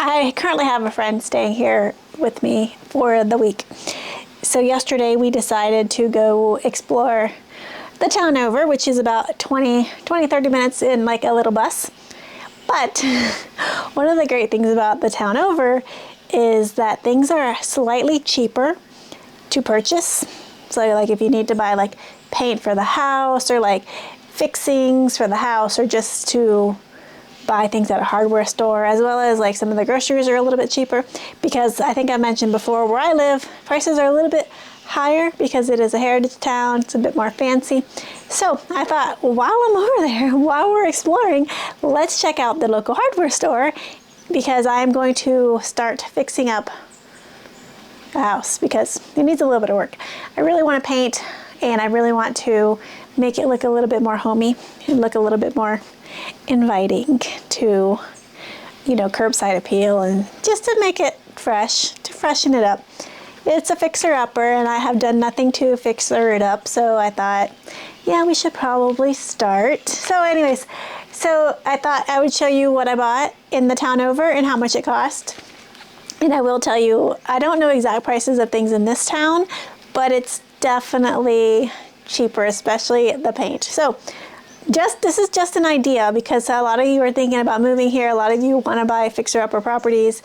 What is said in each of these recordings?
I currently have a friend staying here with me for the week. So yesterday we decided to go explore the town over, which is about 30 minutes in like a little bus. But one of the great things about the town over is that things are slightly cheaper to purchase. So like if you need to buy like paint for the house or like fixings for the house or just to buy things at a hardware store, as well as like some of the groceries are a little bit cheaper, because I think I mentioned before where I live prices are a little bit higher because it is a heritage town. It's a bit more fancy. So I thought, while I'm over there, while we're exploring, let's check out the local hardware store, because I'm going to start fixing up the house because it needs a little bit of work. I really want to paint, and I really want to make it look a little bit more homey and look a little bit more inviting to, you know, curbside appeal, and just to make it fresh, to freshen it up. It's a fixer-upper, and I have done nothing to fixer it up, so I thought, yeah, we should probably start. So anyways, so I thought I would show you what I bought in the town over and how much it cost. And I will tell you, I don't know exact prices of things in this town, but it's definitely cheaper, especially the paint. So this is just an idea, because a lot of you are thinking about moving here. A lot of you want to buy fixer-upper properties.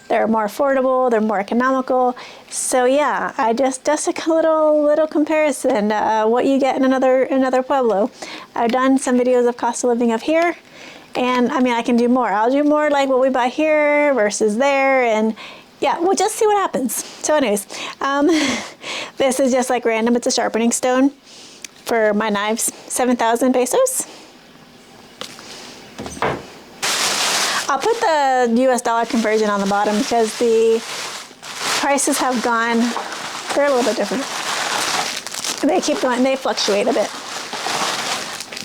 They're more affordable, they're more economical. So yeah, I just a little comparison, what you get in another pueblo. I've done some videos of cost of living of here, and I mean, I can do more. I'll do more like what we buy here versus there, and yeah, we'll just see what happens. So anyways, this is just like random. It's a sharpening stone for my knives, 7,000 pesos. I'll put the US dollar conversion on the bottom because the prices have gone, they're a little bit different. They keep going, they fluctuate a bit.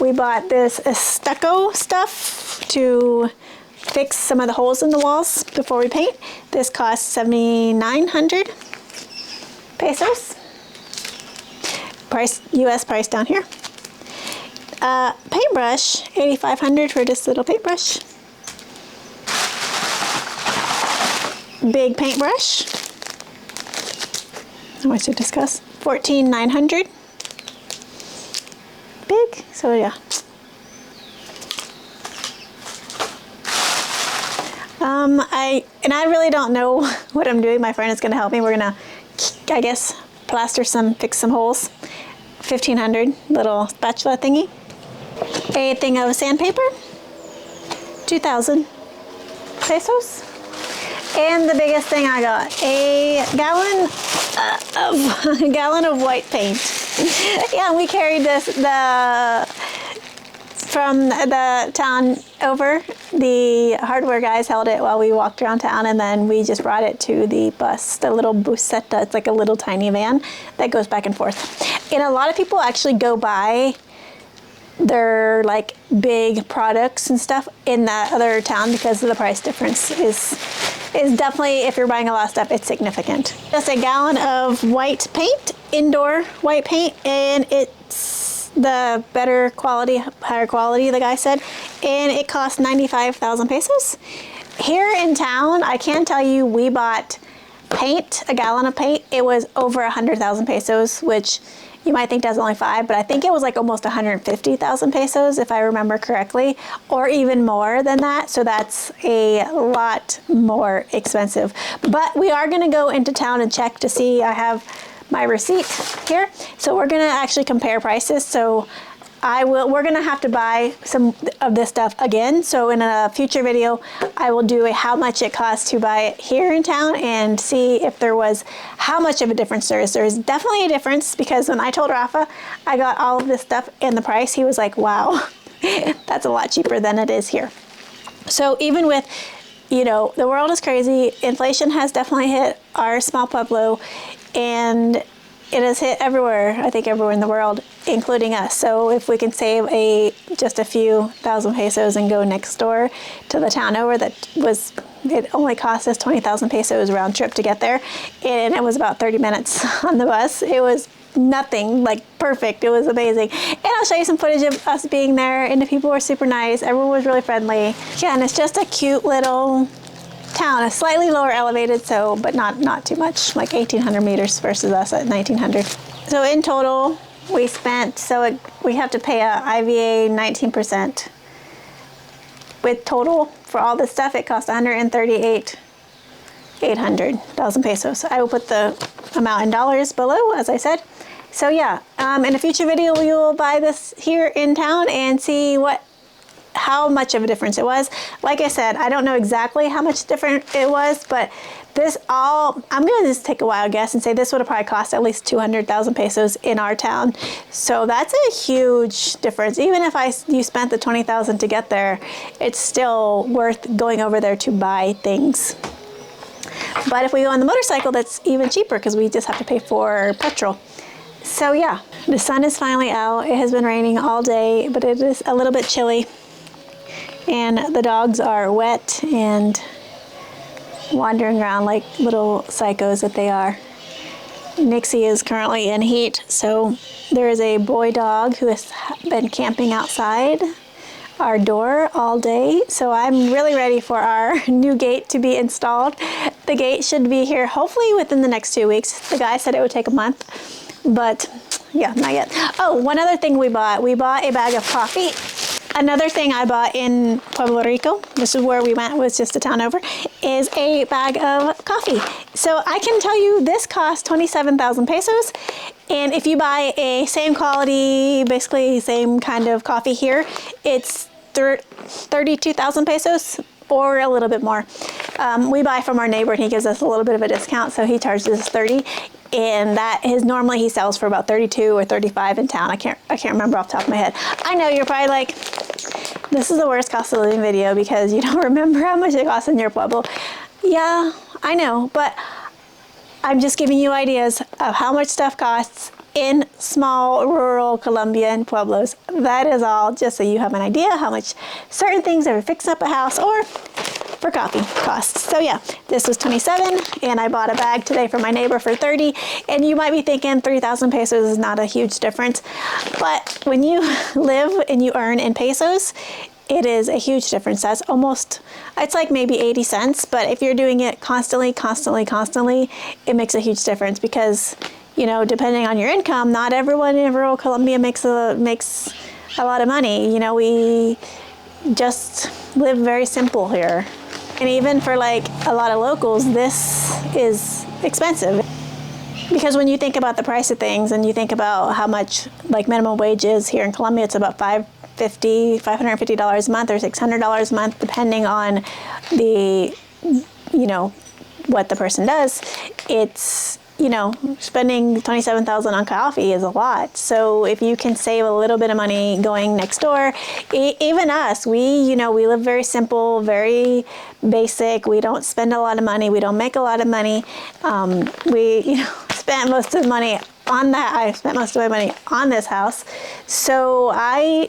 We bought this stucco stuff to fix some of the holes in the walls before we paint. This costs 7,900 pesos. Price, US price down here. Paintbrush, 8,500 for this little paintbrush. Big paintbrush, how much to discuss? 14,900. Big, so yeah. I really don't know what I'm doing. My friend is going to help me. We're going to, I guess, fix some holes. 1,500, little spatula thingy. A thing of sandpaper, 2,000 pesos. And the biggest thing I got, a gallon of white paint. Yeah, we carried this from the town over. The hardware guys held it while we walked around town, and then we just brought it to the bus, the little buseta. It's like a little tiny van that goes back and forth. And a lot of people actually go buy their like big products and stuff in that other town because of the price difference is definitely, if you're buying a lot of stuff, it's significant. Just a gallon of white paint, indoor white paint, and it's the better quality, higher quality, the guy said, and it cost 95,000 pesos. Here in town, I can tell you, we bought paint, a gallon of paint. It was over 100,000 pesos, which you might think that's only 5, but I think it was like almost 150,000 pesos, if I remember correctly, or even more than that. So that's a lot more expensive. But we are going to go into town and check to see. I have my receipt here, so we're going to actually compare prices. So we're going to have to buy some of this stuff again. So in a future video, I will do how much it costs to buy it here in town and see if there was, how much of a difference there is. There's definitely a difference, because when I told Rafa I got all of this stuff and the price, he was like, wow, that's a lot cheaper than it is here. So even with, you know, the world is crazy. Inflation has definitely hit our small pueblo, and it has hit everywhere, I think everywhere in the world, including us. So if we can save just a few thousand pesos and go next door to the town over, it only cost us 20,000 pesos round trip to get there. And it was about 30 minutes on the bus. It was nothing, like perfect. It was amazing. And I'll show you some footage of us being there, and the people were super nice. Everyone was really friendly. Yeah, and it's just a cute little town is slightly lower elevated, so, but not too much, like 1,800 meters versus us at 1,900. So in total, we spent, we have to pay a IVA 19%. With total, for all this stuff, it cost 138,800 pesos. I will put the amount in dollars below, as I said. So yeah, in a future video, we will buy this here in town and see how much of a difference it was. Like I said, I don't know exactly how much different it was, but I'm gonna just take a wild guess and say this would have probably cost at least 200,000 pesos in our town. So that's a huge difference. Even if you spent the 20,000 to get there, it's still worth going over there to buy things. But if we go on the motorcycle, that's even cheaper because we just have to pay for petrol. So yeah, the sun is finally out. It has been raining all day, but it is a little bit chilly. And the dogs are wet and wandering around like little psychos that they are. Nixie is currently in heat, so there is a boy dog who has been camping outside our door all day. So I'm really ready for our new gate to be installed. The gate should be here hopefully within the next 2 weeks. The guy said it would take a month, but yeah, not yet. Oh, one other thing we bought a bag of coffee. Another thing I bought in Puerto Rico, this is where we went, was just a town over, is a bag of coffee. So I can tell you this cost 27,000 pesos. And if you buy a same quality, basically same kind of coffee here, it's 32,000 pesos or a little bit more. We buy from our neighbor and he gives us a little bit of a discount, so he charges us 30. And that is normally he sells for about 32 or 35 in town. I can't remember off the top of my head. I know you're probably like, this is the worst cost of living video because you don't remember how much it costs in your pueblo. Yeah, I know, but I'm just giving you ideas of how much stuff costs in small rural Colombian pueblos. That is all, just so you have an idea how much certain things are fixing up a house or for coffee costs. So yeah, this was 27 and I bought a bag today for my neighbor for 30, and you might be thinking 3,000 pesos is not a huge difference, but when you live and you earn in pesos, it is a huge difference. That's almost, it's like maybe 80 cents, but if you're doing it constantly, it makes a huge difference because, you know, depending on your income, not everyone in rural Colombia makes a lot of money. You know, we just live very simple here. And even for like a lot of locals, this is expensive. Because when you think about the price of things and you think about how much like minimum wage is here in Colombia, it's about $550 a month or $600 a month, depending on the, you know, what the person does. It's, you know, spending 27,000 on coffee is a lot. So if you can save a little bit of money going next door, even us, we live very simple, very basic. We don't spend a lot of money. We don't make a lot of money. We, spent most of the money on that. I spent most of my money on this house. So I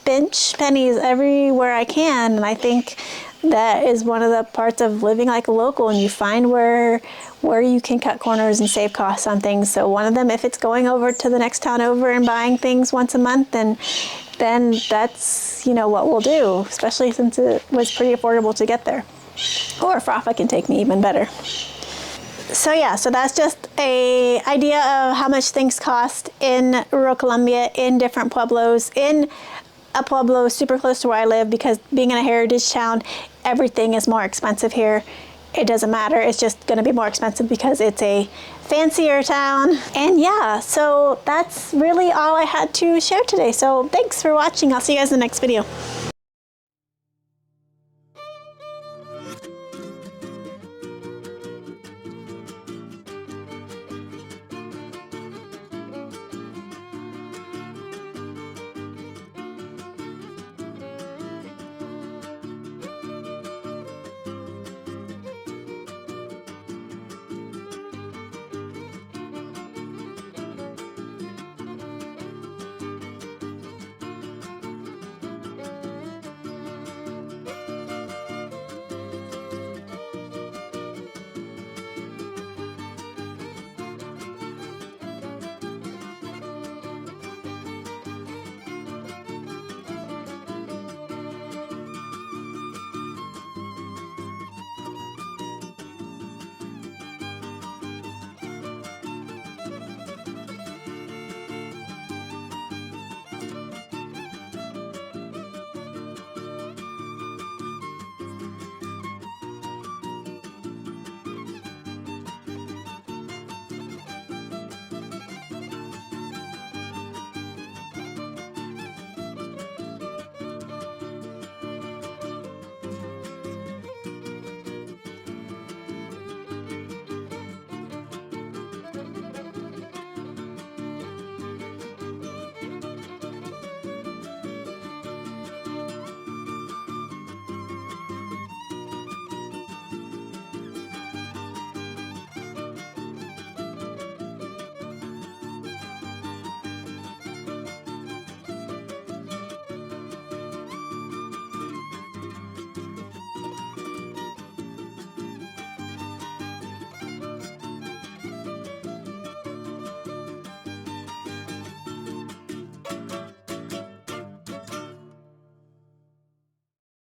pinch pennies everywhere I can. And I think that is one of the parts of living like a local, and you find where you can cut corners and save costs on things. So one of them, if it's going over to the next town over and buying things once a month, then that's, you know, what we'll do, especially since it was pretty affordable to get there. Or if Rafa can take me, even better. So yeah, so that's just a idea of how much things cost in rural Colombia, in different pueblos, in a pueblo super close to where I live, because being in a heritage town, everything is more expensive here. It doesn't matter, it's just going to be more expensive because it's a fancier town. And yeah, so that's really all I had to share today. So thanks for watching. I'll see you guys in the next video.